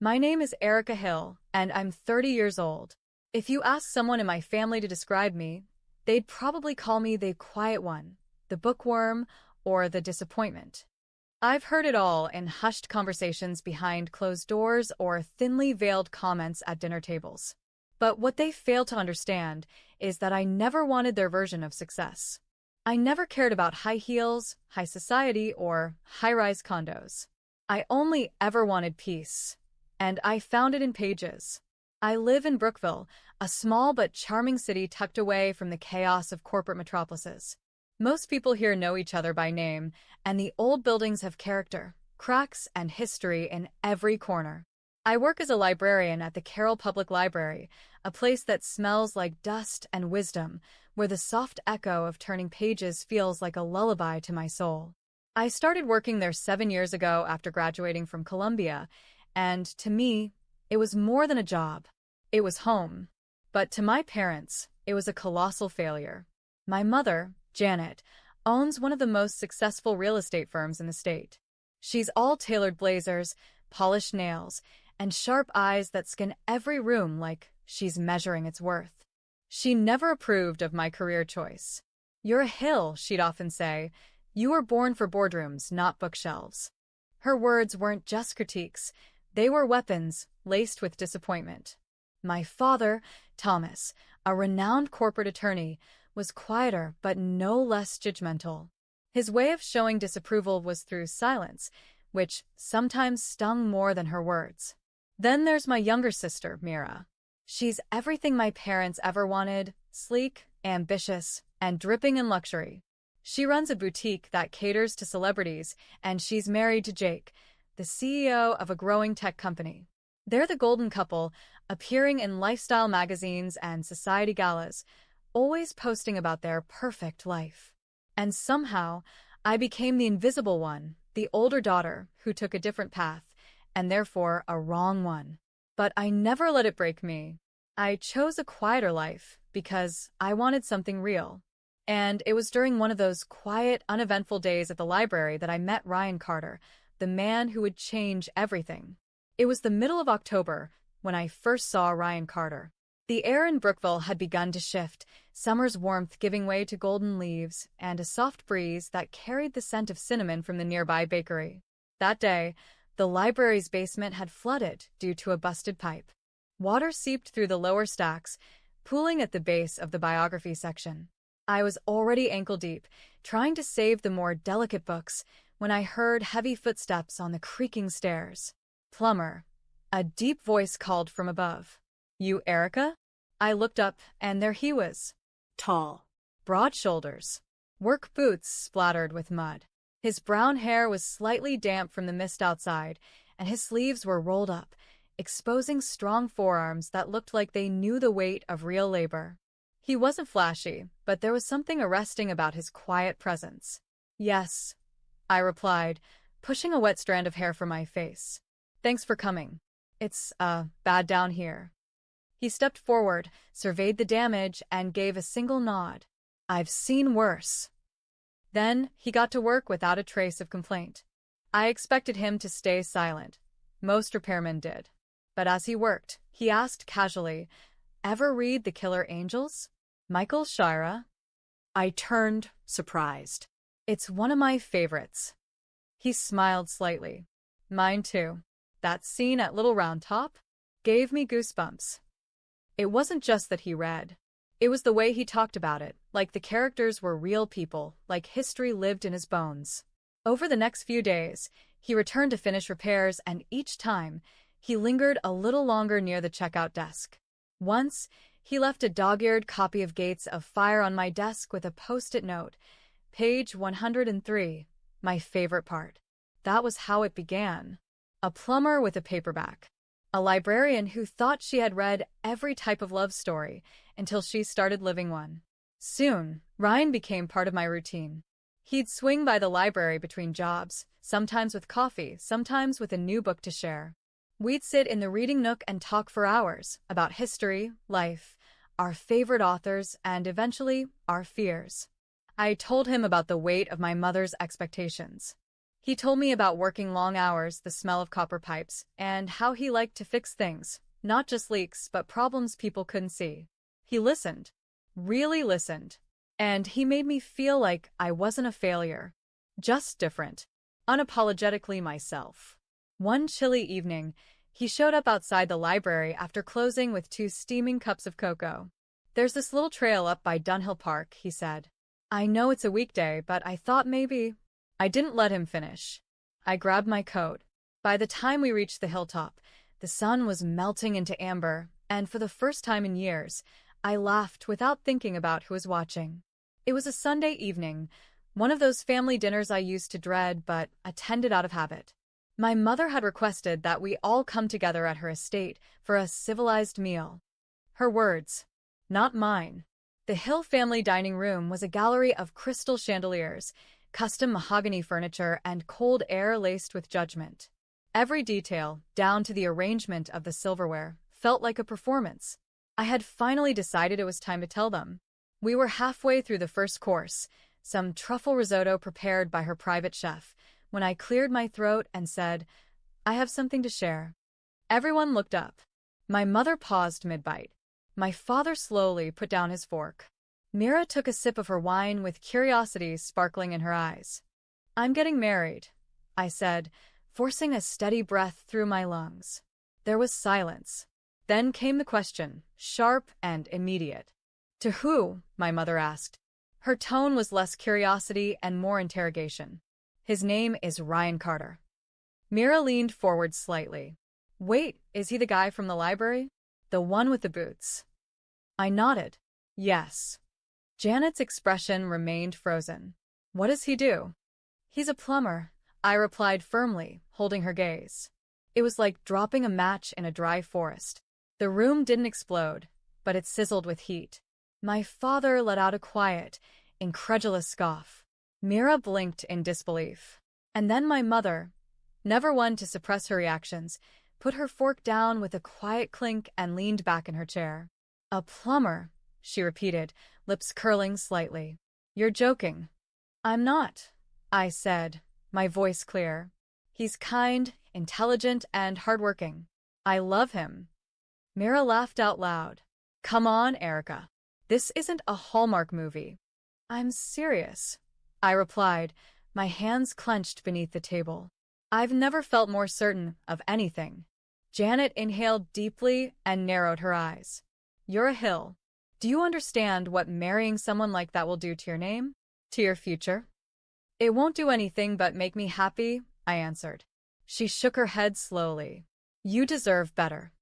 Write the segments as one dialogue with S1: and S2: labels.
S1: My name is Erica Hill, and I'm 30 years old. If you ask someone in my family to describe me, they'd probably call me the quiet one, the bookworm, or the disappointment. I've heard it all in hushed conversations behind closed doors or thinly veiled comments at dinner tables. But what they fail to understand is that I never wanted their version of success. I never cared about high heels, high society, or high-rise condos. I only ever wanted peace, and I found it in pages. I live in Brookville, a small but charming city tucked away from the chaos of corporate metropolises. Most people here know each other by name, and the old buildings have character, cracks, and history in every corner. I work as a librarian at the Carroll Public Library, a place that smells like dust and wisdom, where the soft echo of turning pages feels like a lullaby to my soul. I started working there 7 years ago after graduating from Columbia, and to me, it was more than a job. It was home. But to my parents, it was a colossal failure. My mother, Janet, owns one of the most successful real estate firms in the state. She's all tailored blazers, polished nails, and sharp eyes that scan every room like she's measuring its worth. She never approved of my career choice. "You're a Hill," she'd often say. "You were born for boardrooms, not bookshelves." Her words weren't just critiques. They were weapons, laced with disappointment. My father, Thomas, a renowned corporate attorney, was quieter but no less judgmental. His way of showing disapproval was through silence, which sometimes stung more than her words. Then there's my younger sister, Mira. She's everything my parents ever wanted: sleek, ambitious, and dripping in luxury. She runs a boutique that caters to celebrities, and she's married to Jake, the CEO of a growing tech company. They're the golden couple, appearing in lifestyle magazines and society galas, always posting about their perfect life. And somehow, I became the invisible one, the older daughter who took a different path, and therefore a wrong one. But I never let it break me. I chose a quieter life because I wanted something real. And it was during one of those quiet, uneventful days at the library that I met Ryan Carter, the man who would change everything. It was the middle of October when I first saw Ryan Carter. The air in Brookville had begun to shift, summer's warmth giving way to golden leaves and a soft breeze that carried the scent of cinnamon from the nearby bakery. That day, the library's basement had flooded due to a busted pipe. Water seeped through the lower stacks, pooling at the base of the biography section. I was already ankle-deep, trying to save the more delicate books, when I heard heavy footsteps on the creaking stairs. "Plumber," a deep voice called from above. "You, Erica?" I looked up, and there he was. Tall, broad shoulders, work boots splattered with mud. His brown hair was slightly damp from the mist outside, and his sleeves were rolled up, exposing strong forearms that looked like they knew the weight of real labor. He wasn't flashy, but there was something arresting about his quiet presence. "Yes," I replied, pushing a wet strand of hair from my face. "Thanks for coming. It's, bad down here." He stepped forward, surveyed the damage, and gave a single nod. "I've seen worse." Then he got to work without a trace of complaint. I expected him to stay silent. Most repairmen did. But as he worked, he asked casually, "Ever read The Killer Angels? Michael Shira?" I turned, surprised. "It's one of my favorites." He smiled slightly. "Mine too. That scene at Little Round Top gave me goosebumps." It wasn't just that he read. It was the way he talked about it, like the characters were real people, like history lived in his bones. Over the next few days, he returned to finish repairs, and each time, he lingered a little longer near the checkout desk. Once, he left a dog-eared copy of Gates of Fire on my desk with a post-it note. Page 103, my favorite part. That was how it began. A plumber with a paperback. A librarian who thought she had read every type of love story until she started living one. Soon, Ryan became part of my routine. He'd swing by the library between jobs, sometimes with coffee, sometimes with a new book to share. We'd sit in the reading nook and talk for hours about history, life, our favorite authors, and eventually, our fears. I told him about the weight of my mother's expectations. He told me about working long hours, the smell of copper pipes, and how he liked to fix things, not just leaks, but problems people couldn't see. He listened, really listened, and he made me feel like I wasn't a failure, just different, unapologetically myself. One chilly evening, he showed up outside the library after closing with 2 steaming cups of cocoa. "There's this little trail up by Dunhill Park," he said. "I know it's a weekday, but I thought maybe—" I didn't let him finish. I grabbed my coat. By the time we reached the hilltop, the sun was melting into amber, and for the first time in years, I laughed without thinking about who was watching. It was a Sunday evening, one of those family dinners I used to dread but attended out of habit. My mother had requested that we all come together at her estate for a civilized meal. Her words, not mine. The Hill family dining room was a gallery of crystal chandeliers, custom mahogany furniture, and cold air laced with judgment. Every detail, down to the arrangement of the silverware, felt like a performance. I had finally decided it was time to tell them. We were halfway through the first course, some truffle risotto prepared by her private chef, when I cleared my throat and said, "I have something to share." Everyone looked up. My mother paused mid-bite. My father slowly put down his fork. Mira took a sip of her wine with curiosity sparkling in her eyes. "I'm getting married," I said, forcing a steady breath through my lungs. There was silence. Then came the question, sharp and immediate. "To who?" my mother asked. Her tone was less curiosity and more interrogation. "His name is Ryan Carter." Mira leaned forward slightly. "Wait, is he the guy from the library? The one with the boots?" I nodded. "Yes." Janet's expression remained frozen. "What does he do?" "He's a plumber," I replied firmly, holding her gaze. It was like dropping a match in a dry forest. The room didn't explode, but it sizzled with heat. My father let out a quiet, incredulous scoff. Mira blinked in disbelief. And then my mother, never one to suppress her reactions, put her fork down with a quiet clink and leaned back in her chair. "A plumber," she repeated, lips curling slightly. "You're joking." "I'm not," I said, my voice clear. "He's kind, intelligent, and hardworking. I love him." Mira laughed out loud. "Come on, Erica. This isn't a Hallmark movie." "I'm serious," I replied, my hands clenched beneath the table. I've never felt more certain of anything. Janet inhaled deeply and narrowed her eyes. "You're a Hill. Do you understand what marrying someone like that will do to your name? To your future?" "It won't do anything but make me happy," I answered. She shook her head slowly. "You deserve better."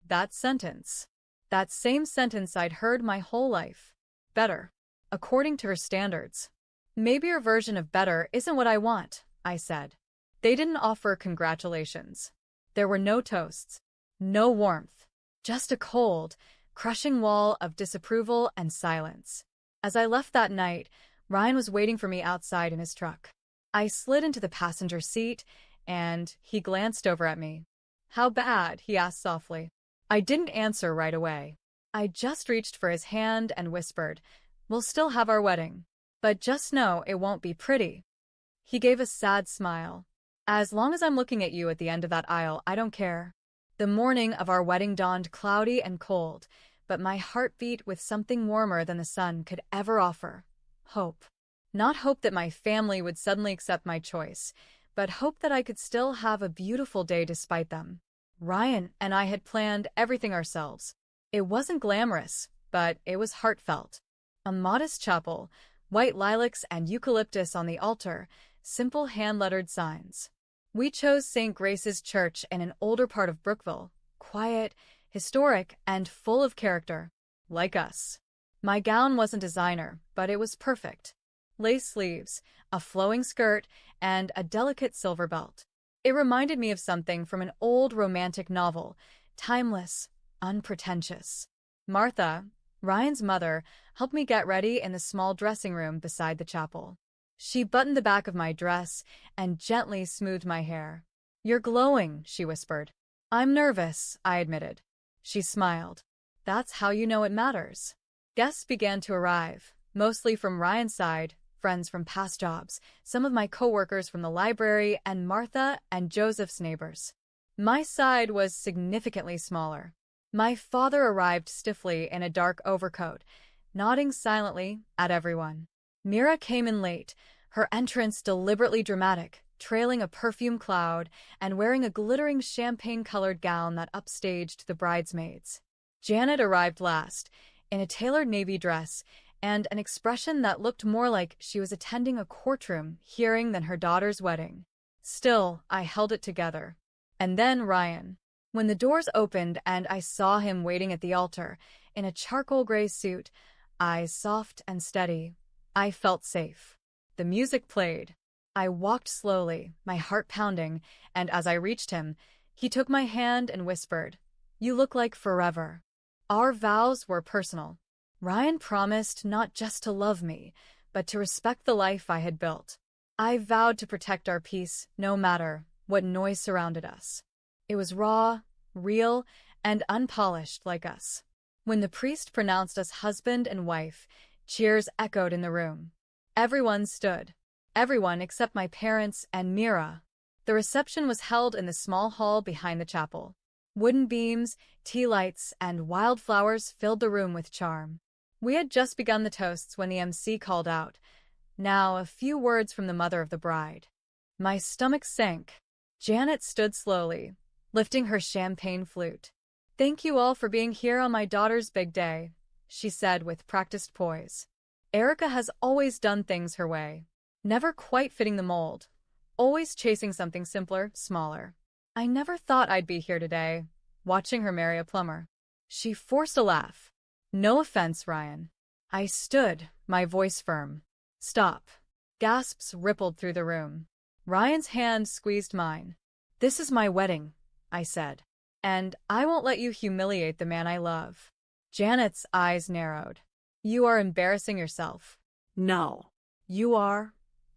S1: That sentence. That same sentence I'd heard my whole life. Better. According to her standards. "Maybe your version of better isn't what I want," I said. They didn't offer congratulations. There were no toasts. No warmth. Just a cold, crushing wall of disapproval and silence. As I left that night, Ryan was waiting for me outside in his truck. I slid into the passenger seat, and he glanced over at me. "How bad?" he asked softly. I didn't answer right away. I just reached for his hand and whispered, "We'll still have our wedding. But just know it won't be pretty." He gave a sad smile. "As long as I'm looking at you at the end of that aisle, I don't care." The morning of our wedding dawned cloudy and cold, but my heart beat with something warmer than the sun could ever offer. Hope. Not hope that my family would suddenly accept my choice, but hope that I could still have a beautiful day despite them. Ryan and I had planned everything ourselves. It wasn't glamorous, but it was heartfelt. A modest chapel, white lilacs and eucalyptus on the altar, simple hand-lettered signs. We chose St. Grace's Church in an older part of Brookville, quiet, historic, and full of character. Like us. My gown wasn't designer, but it was perfect. Lace sleeves, a flowing skirt, and a delicate silver belt. It reminded me of something from an old romantic novel, timeless, unpretentious. Martha, Ryan's mother, helped me get ready in the small dressing room beside the chapel. She buttoned the back of my dress and gently smoothed my hair. "You're glowing," she whispered. "I'm nervous," I admitted. She smiled. "That's how you know it matters." Guests began to arrive, mostly from Ryan's side, friends from past jobs, some of my coworkers from the library, and Martha and Joseph's neighbors. My side was significantly smaller. My father arrived stiffly in a dark overcoat, nodding silently at everyone. Mira came in late, her entrance deliberately dramatic, trailing a perfume cloud and wearing a glittering champagne-colored gown that upstaged the bridesmaids. Janet arrived last, in a tailored navy dress and an expression that looked more like she was attending a courtroom hearing than her daughter's wedding. Still, I held it together. And then Ryan. When the doors opened and I saw him waiting at the altar, in a charcoal gray suit, eyes soft and steady, I felt safe. The music played. I walked slowly, my heart pounding, and as I reached him, he took my hand and whispered, "You look like forever." Our vows were personal. Ryan promised not just to love me, but to respect the life I had built. I vowed to protect our peace no matter what noise surrounded us. It was raw, real, and unpolished like us. When the priest pronounced us husband and wife, cheers echoed in the room. Everyone stood. Everyone except my parents and Mira. The reception was held in the small hall behind the chapel. Wooden beams, tea lights, and wildflowers filled the room with charm. We had just begun the toasts when the MC called out, "Now a few words from the mother of the bride." My stomach sank. Janet stood slowly, lifting her champagne flute. "Thank you all for being here on my daughter's big day," she said with practiced poise. Erica has always done things her way, never quite fitting the mold, always chasing something simpler, smaller. I never thought I'd be here today, watching her marry a plumber. She forced a laugh. "No offense, Ryan." I stood, my voice firm. "Stop." Gasps rippled through the room. Ryan's hand squeezed mine. "This is my wedding," I said. "And I won't let you humiliate the man I love." Janet's eyes narrowed. "You are embarrassing yourself."
S2: No.
S1: "You are,"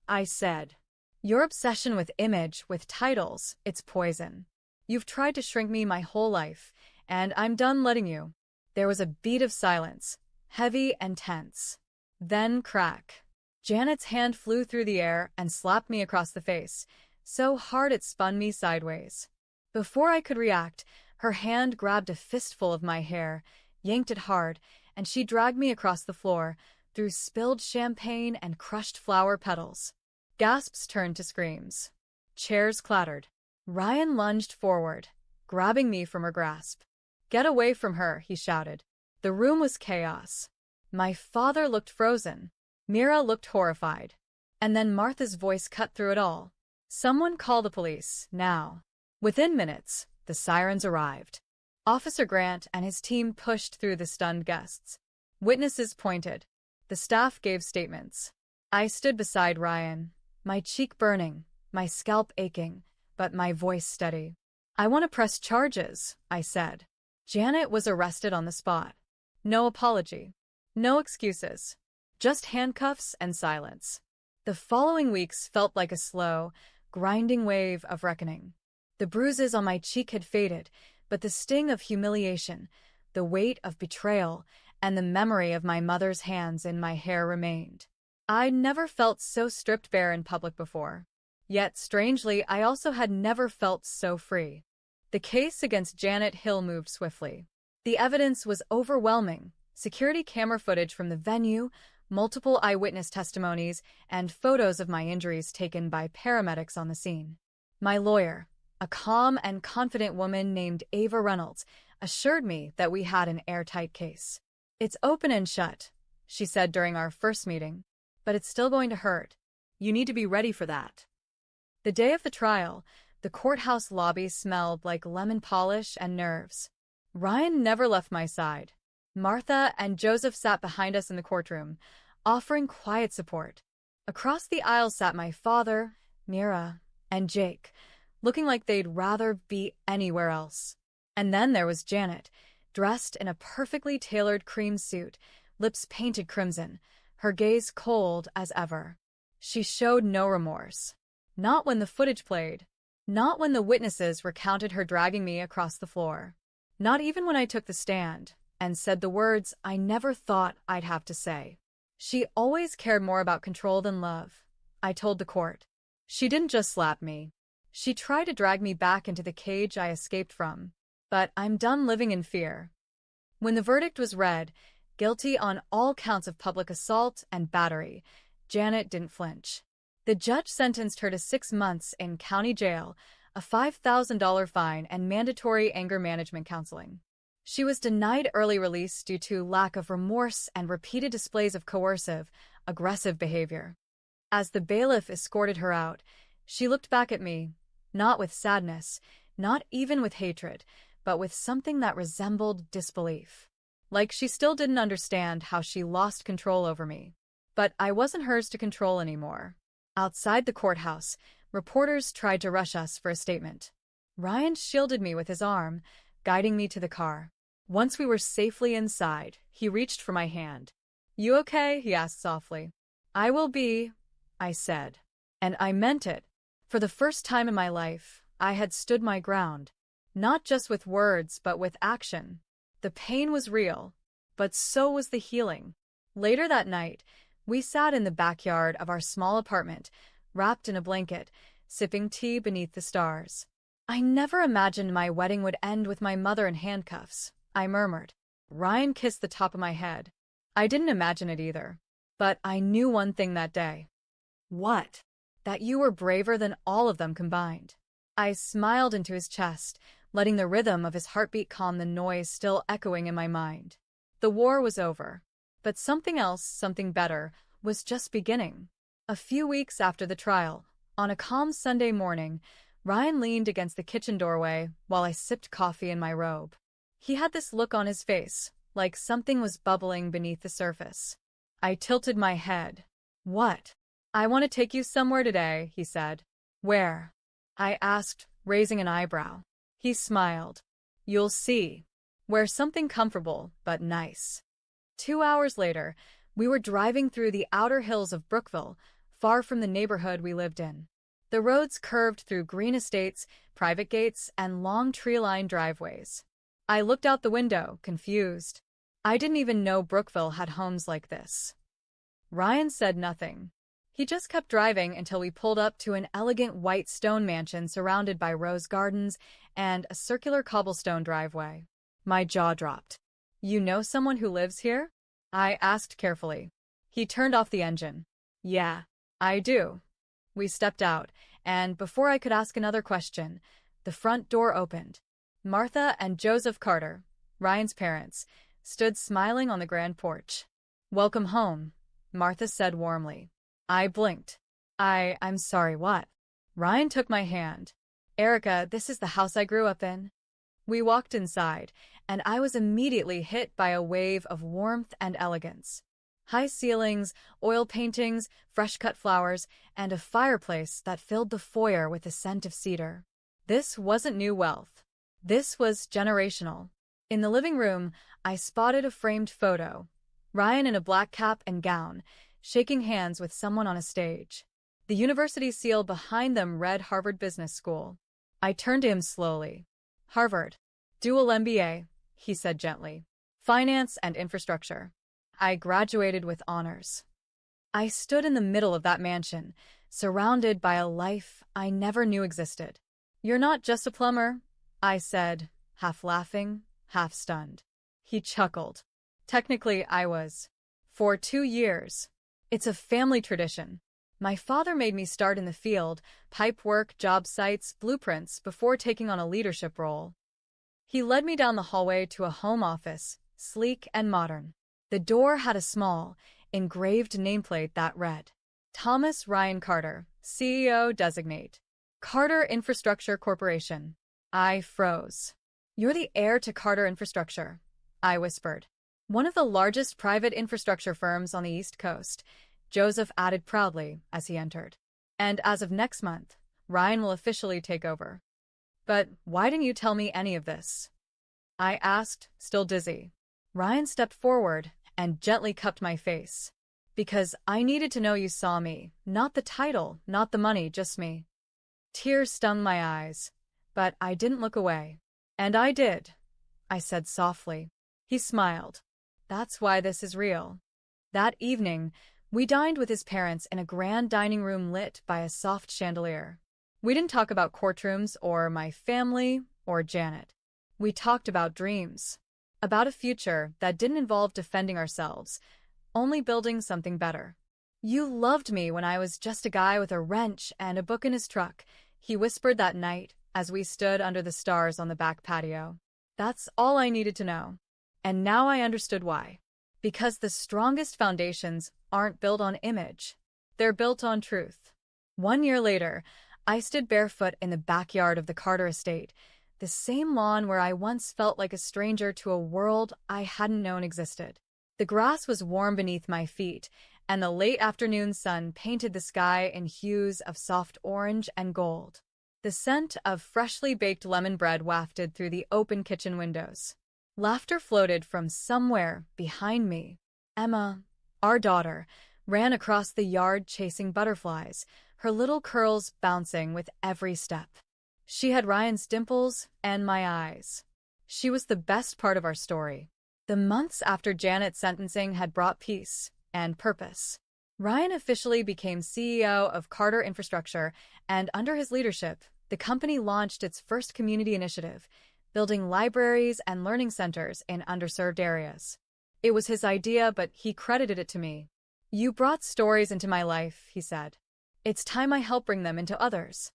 S1: I said. "Your obsession with image, with titles, it's poison. You've tried to shrink me my whole life, and I'm done letting you." There was a beat of silence, heavy and tense. Then crack. Janet's hand flew through the air and slapped me across the face, so hard it spun me sideways. Before I could react, her hand grabbed a fistful of my hair, yanked it hard, and she dragged me across the floor, through spilled champagne and crushed flower petals. Gasps turned to screams. Chairs clattered. Ryan lunged forward, grabbing me from her grasp. "Get away from her," he shouted. The room was chaos. My father looked frozen. Mira looked horrified. And then Martha's voice cut through it all. "Someone call the police, now." Within minutes, the sirens arrived. Officer Grant and his team pushed through the stunned guests. Witnesses pointed. The staff gave statements. I stood beside Ryan, my cheek burning, my scalp aching, but my voice steady. "I want to press charges," I said. Janet was arrested on the spot. No apology. No excuses. Just handcuffs and silence. The following weeks felt like a slow, grinding wave of reckoning. The bruises on my cheek had faded, but the sting of humiliation, the weight of betrayal, and the memory of my mother's hands in my hair remained. I'd never felt so stripped bare in public before. Yet, strangely, I also had never felt so free. The case against Janet Hill moved swiftly. The evidence was overwhelming. Security camera footage from the venue, multiple eyewitness testimonies, and photos of my injuries taken by paramedics on the scene. My lawyer, a calm and confident woman named Ava Reynolds, assured me that we had an airtight case. "It's open and shut," she said during our first meeting, "but it's still going to hurt. You need to be ready for that." The day of the trial, the courthouse lobby smelled like lemon polish and nerves. Ryan never left my side. Martha and Joseph sat behind us in the courtroom, offering quiet support. Across the aisle sat my father, Mira, and Jake, looking like they'd rather be anywhere else. And then there was Janet, dressed in a perfectly tailored cream suit, lips painted crimson, her gaze cold as ever. She showed no remorse. Not when the footage played. Not when the witnesses recounted her dragging me across the floor. Not even when I took the stand and said the words I never thought I'd have to say. She always cared more about control than love, I told the court. She didn't just slap me. She tried to drag me back into the cage I escaped from. But I'm done living in fear. When the verdict was read, guilty on all counts of public assault and battery, Janet didn't flinch. The judge sentenced her to 6 months in county jail, a $5,000 fine, and mandatory anger management counseling. She was denied early release due to lack of remorse and repeated displays of coercive, aggressive behavior. As the bailiff escorted her out, she looked back at me, not with sadness, not even with hatred, but with something that resembled disbelief. Like she still didn't understand how she lost control over me. But I wasn't hers to control anymore. Outside the courthouse, reporters tried to rush us for a statement. Ryan shielded me with his arm, guiding me to the car. Once we were safely inside, he reached for my hand. "You okay?" he asked softly. "I will be," I said. And I meant it. For the first time in my life, I had stood my ground. Not just with words, but with action. The pain was real, but so was the healing. Later that night, we sat in the backyard of our small apartment, wrapped in a blanket, sipping tea beneath the stars. "I never imagined my wedding would end with my mother in handcuffs," I murmured. Ryan kissed the top of my head. I didn't imagine it either. But I knew one thing that day. "What?" "That you were braver than all of them combined." I smiled into his chest, letting the rhythm of his heartbeat calm the noise still echoing in my mind. The war was over. But something else, something better, was just beginning. A few weeks after the trial, on a calm Sunday morning, Ryan leaned against the kitchen doorway while I sipped coffee in my robe. He had this look on his face, like something was bubbling beneath the surface. I tilted my head. "What?" "I want to take you somewhere today," he said. "Where?" I asked, raising an eyebrow. He smiled. "You'll see. Wear something comfortable, but nice." 2 hours later, we were driving through the outer hills of Brookville, far from the neighborhood we lived in. The roads curved through green estates, private gates, and long tree-lined driveways. I looked out the window, confused. I didn't even know Brookville had homes like this. Ryan said nothing. He just kept driving until we pulled up to an elegant white stone mansion surrounded by rose gardens and a circular cobblestone driveway. My jaw dropped. "You know someone who lives here?" I asked carefully. He turned off the engine. "Yeah, I do." We stepped out, and before I could ask another question, the front door opened. Martha and Joseph Carter, Ryan's parents, stood smiling on the grand porch. "Welcome home," Martha said warmly. I blinked. I'm sorry, what?" Ryan took my hand. "Erica, this is the house I grew up in." We walked inside, and I was immediately hit by a wave of warmth and elegance. High ceilings, oil paintings, fresh-cut flowers, and a fireplace that filled the foyer with the scent of cedar. This wasn't new wealth. This was generational. In the living room, I spotted a framed photo. Ryan in a black cap and gown, shaking hands with someone on a stage. The university seal behind them read Harvard Business School. I turned to him slowly. "Harvard. Dual MBA," he said gently. "Finance and infrastructure. I graduated with honors." I stood in the middle of that mansion, surrounded by a life I never knew existed. "You're not just a plumber," I said, half laughing, half stunned. He chuckled. "Technically, I was. For 2 years. It's a family tradition. My father made me start in the field, pipe work, job sites, blueprints, before taking on a leadership role." He led me down the hallway to a home office, sleek and modern. The door had a small, engraved nameplate that read, "Thomas Ryan Carter, CEO Designate. Carter Infrastructure Corporation." I froze. "You're the heir to Carter Infrastructure," I whispered. "One of the largest private infrastructure firms on the East Coast," Joseph added proudly as he entered. "And as of next month, Ryan will officially take over." "But why didn't you tell me any of this?" I asked, still dizzy. Ryan stepped forward and gently cupped my face. "Because I needed to know you saw me, not the title, not the money, just me." Tears stung my eyes, but I didn't look away. "And I did," I said softly. He smiled. "That's why this is real." That evening, we dined with his parents in a grand dining room lit by a soft chandelier. We didn't talk about courtrooms or my family or Janet. We talked about dreams, about a future that didn't involve defending ourselves, only building something better. You loved me when I was just a guy with a wrench and a book in his truck, he whispered that night as we stood under the stars on the back patio. That's all I needed to know. And now I understood why. Because the strongest foundations aren't built on image. They're built on truth. 1 year later, I stood barefoot in the backyard of the Carter estate, the same lawn where I once felt like a stranger to a world I hadn't known existed. The grass was warm beneath my feet, and the late afternoon sun painted the sky in hues of soft orange and gold. The scent of freshly baked lemon bread wafted through the open kitchen windows. Laughter floated from somewhere behind me. Emma, our daughter, ran across the yard chasing butterflies, her little curls bouncing with every step. She had Ryan's dimples and my eyes. She was the best part of our story. The months after Janet's sentencing had brought peace and purpose. Ryan officially became CEO of Carter Infrastructure, and under his leadership, the company launched its first community initiative, building libraries and learning centers in underserved areas. It was his idea, but he credited it to me. "You brought stories into my life," he said. "It's time I help bring them into others."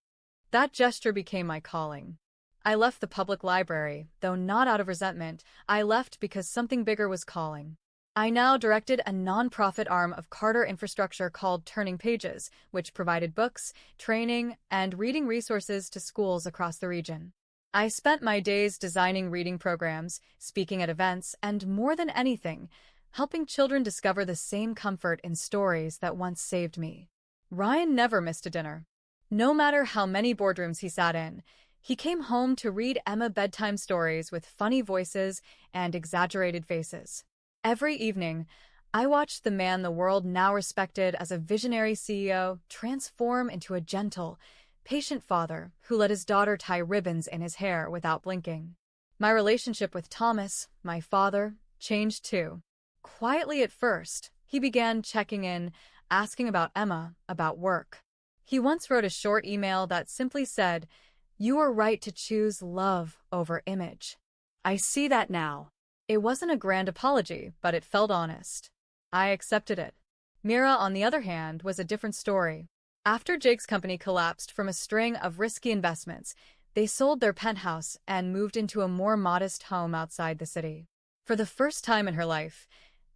S1: That gesture became my calling. I left the public library, though not out of resentment. I left because something bigger was calling. I now directed a nonprofit arm of Carter Infrastructure called Turning Pages, which provided books, training, and reading resources to schools across the region. I spent my days designing reading programs, speaking at events, and more than anything, helping children discover the same comfort in stories that once saved me. Ryan never missed a dinner. No matter how many boardrooms he sat in, he came home to read Emma bedtime stories with funny voices and exaggerated faces. Every evening, I watched the man the world now respected as a visionary CEO transform into a gentle, patient father who let his daughter tie ribbons in his hair without blinking. My relationship with Thomas, my father, changed too. Quietly at first, he began checking in, asking about Emma, about work. He once wrote a short email that simply said, "You are right to choose love over image." I see that now. It wasn't a grand apology, but it felt honest. I accepted it. Mira, on the other hand, was a different story. After Jake's company collapsed from a string of risky investments, they sold their penthouse and moved into a more modest home outside the city. For the first time in her life,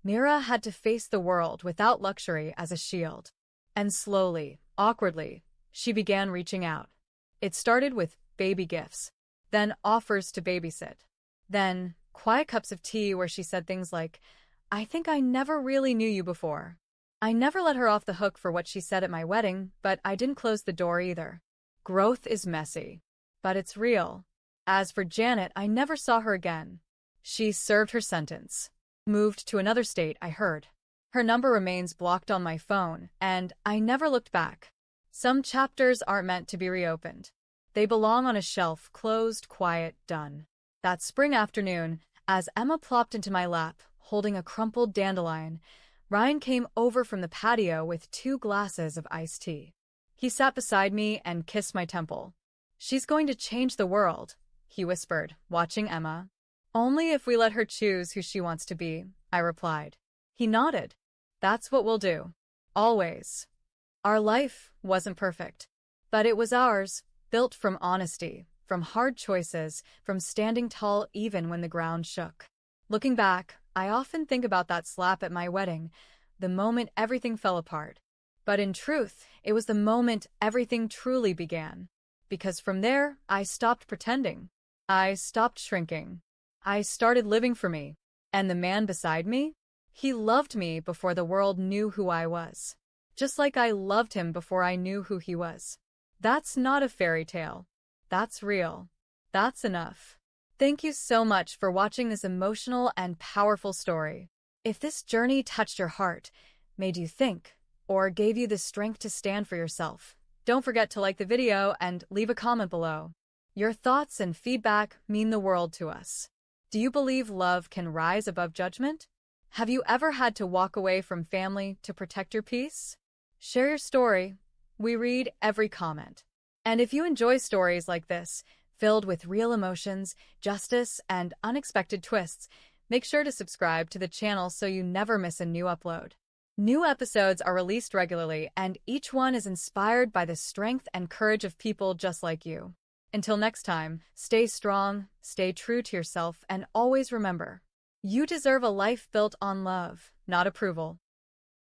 S1: Mira had to face the world without luxury as a shield. And slowly, awkwardly, she began reaching out. It started with baby gifts, then offers to babysit, then quiet cups of tea where she said things like, "I think I never really knew you before." I never let her off the hook for what she said at my wedding, but I didn't close the door either. Growth is messy, but it's real. As for Janet, I never saw her again. She served her sentence. Moved to another state, I heard. Her number remains blocked on my phone, and I never looked back. Some chapters aren't meant to be reopened. They belong on a shelf, closed, quiet, done. That spring afternoon, as Emma plopped into my lap, holding a crumpled dandelion, Ryan came over from the patio with 2 glasses of iced tea. He sat beside me and kissed my temple. "She's going to change the world," he whispered, watching Emma. "Only if we let her choose who she wants to be," I replied. He nodded. "That's what we'll do. Always." Our life wasn't perfect, but it was ours, built from honesty, from hard choices, from standing tall even when the ground shook. Looking back, I often think about that slap at my wedding, the moment everything fell apart. But in truth, it was the moment everything truly began. Because from there, I stopped pretending. I stopped shrinking. I started living for me. And the man beside me? He loved me before the world knew who I was. Just like I loved him before I knew who he was. That's not a fairy tale. That's real. That's enough. Thank you so much for watching this emotional and powerful story. If this journey touched your heart, made you think, or gave you the strength to stand for yourself, don't forget to like the video and leave a comment below. Your thoughts and feedback mean the world to us. Do you believe love can rise above judgment? Have you ever had to walk away from family to protect your peace? Share your story. We read every comment. And if you enjoy stories like this, filled with real emotions, justice, and unexpected twists, make sure to subscribe to the channel so you never miss a new upload. New episodes are released regularly, and each one is inspired by the strength and courage of people just like you. Until next time, stay strong, stay true to yourself, and always remember, you deserve a life built on love, not approval.